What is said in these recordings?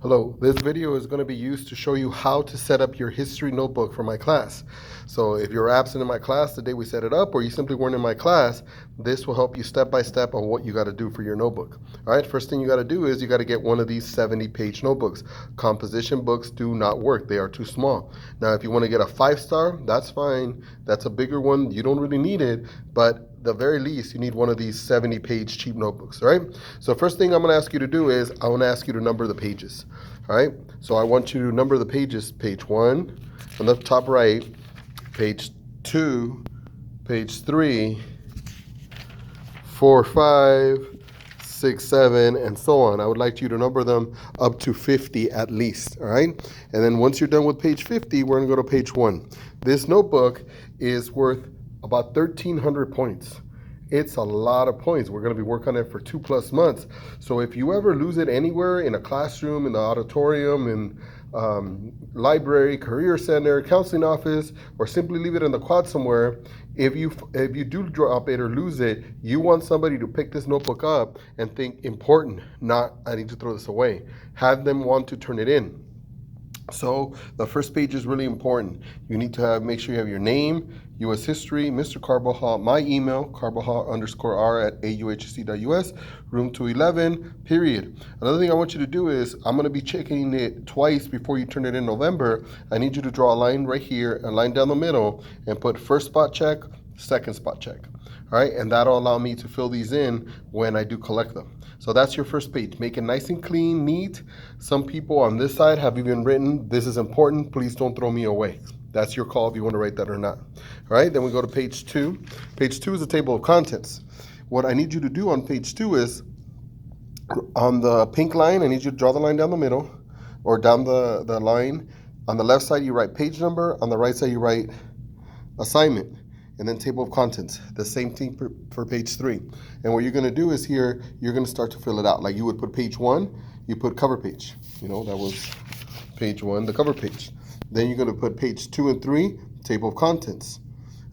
Hello, this video is going to be used to show you how to set up your history notebook for my class. So if you're absent in my class the day we set it up, or you simply weren't in my class, this will help you step by step on what you got to do for your notebook. All right, first thing you got to do is you got to get one of these 70-page notebooks. Composition books do not work, they are too small. Now if you want to get a 5-star, that's fine, that's a bigger one, you don't really need it, but the very least, you need one of these 70-page cheap notebooks, all right? So first thing I'm gonna ask you to do is, I wanna ask you to number the pages, all right? So I want you to number the pages, page 1, on the top right, page 2, page 3, 4, 5, 6, 7, and so on. I would like you to number them up to 50 at least, all right? And then once you're done with page 50, we're gonna go to page 1. This notebook is worth about 1,300 points. It's a lot of points. We're going to be working on it for 2+ months. So if you ever lose it anywhere, in a classroom, in the auditorium, in library, career center, counseling office, or simply leave it in the quad somewhere, if you do drop it or lose it, you want somebody to pick this notebook up and think important, not I need to throw this away. Have them want to turn it in. So the first page is really important. You need to make sure you have your name, U.S. history, Mr. Carbajal, my email, carbajal_r@auhc.us, room 211, period. Another thing I want you to do is, I'm going to be checking it twice before you turn it in November. I need you to draw a line right here, a line down the middle, and put first spot check, second spot check. All right, and that'll allow me to fill these in when I do collect them. So that's your first page. Make it nice and clean, neat. Some people on this side have even written, this is important, please don't throw me away. That's your call if you want to write that or not. All right, then we go to page 2. Page 2 is a table of contents. What I need you to do on page 2 is, on the pink line, I need you to draw the line down the middle, or down the line. On the left side, you write page number. On the right side, you write assignment. And then table of contents, the same thing for page 3. And what you're gonna do is here, you're gonna start to fill it out. Like you would put page 1, you put cover page. You know, that was page 1, the cover page. Then you're gonna put page 2 and 3, table of contents.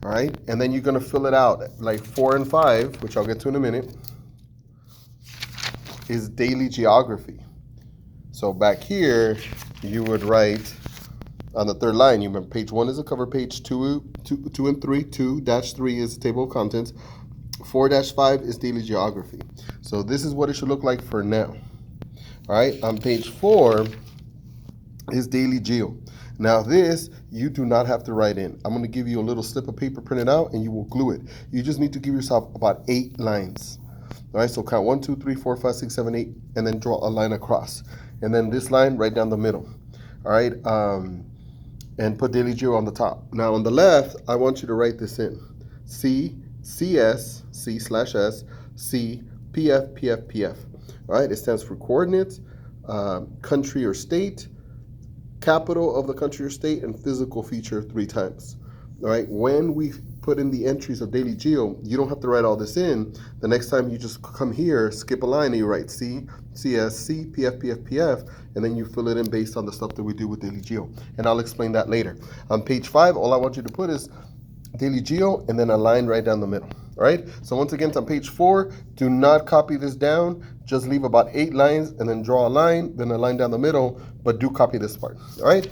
All right, and then you're gonna fill it out. Like 4 and 5, which I'll get to in a minute, is daily geography. So back here, you would write, on the third line, you remember page 1 is a cover page, 2 and 3, 2-3 is the table of contents, 4-5 is daily geography. So this is what it should look like for now. All right, on page 4 is daily geo. Now this, you do not have to write in. I'm gonna give you a little slip of paper printed out and you will glue it. You just need to give yourself about 8 lines. All right, so count 1, 2, 3, 4, 5, 6, 7, 8, and then draw a line across. And then this line right down the middle. All right, and put daily geo on the top. Now on the left, I want you to write this in. CS, C/S, C, PF, PF, PF. All right, it stands for coordinates, country or state, capital of the country or state, and physical feature 3 times. All right, when we put in the entries of daily geo, you don't have to write all this in. The next time you just come here, skip a line, and you write C, CS, C, PF, PF, PF, and then you fill it in based on the stuff that we do with daily geo. And I'll explain that later. On page 5, all I want you to put is daily geo and then a line right down the middle. All right, so once again, it's on page 4. Do not copy this down. Just leave about 8 lines and then draw a line, then a line down the middle, but do copy this part. All right,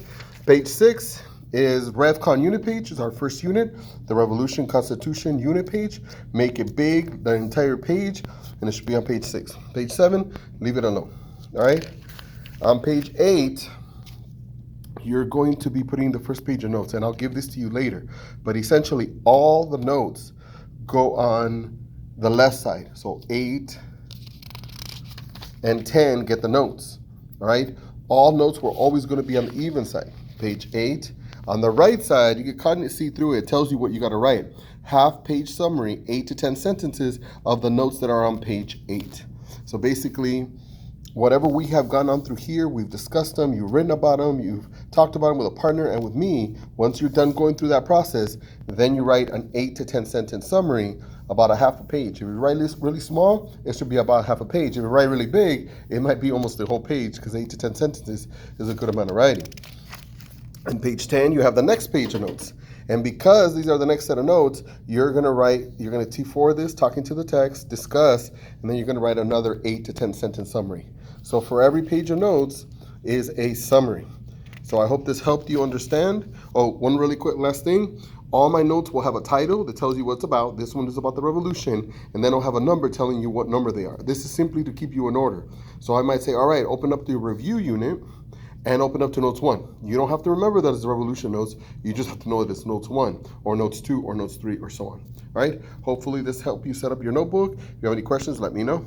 page 6 is RevCon unit page, is our first unit, the Revolution Constitution unit page. Make it big, the entire page, and it should be on page 6. Page 7, leave it alone. All right, on page 8, you're going to be putting the first page of notes, and I'll give this to you later, but essentially all the notes go on the left side. So 8 and 10 get the notes. All right, all notes were always going to be on the even side. Page 8. On the right side, you can kind of see through it. It tells you what you got to write. Half-page summary, 8 to 10 sentences of the notes that are on page 8. So basically, whatever we have gone on through here, we've discussed them, you've written about them, you've talked about them with a partner and with me. Once you're done going through that process, then you write an 8 to 10 sentence summary, about a half a page. If you write this really small, it should be about half a page. If you write really big, it might be almost the whole page, because 8 to 10 sentences is a good amount of writing. On page 10, you have the next page of notes. And because these are the next set of notes, you're going to T4 this, talking to the text, discuss, and then you're going to write another 8 to 10 sentence summary. So for every page of notes, is a summary. So I hope this helped you understand. Oh, one really quick last thing. All my notes will have a title that tells you what it's about. This one is about the revolution, and then I'll have a number telling you what number they are. This is simply to keep you in order. So I might say, all right, open up the review unit and open up to notes 1. You don't have to remember that it's the revolution notes. You just have to know that it's notes 1 or notes 2 or notes 3 or so on. All right? Hopefully this helped you set up your notebook. If you have any questions, let me know.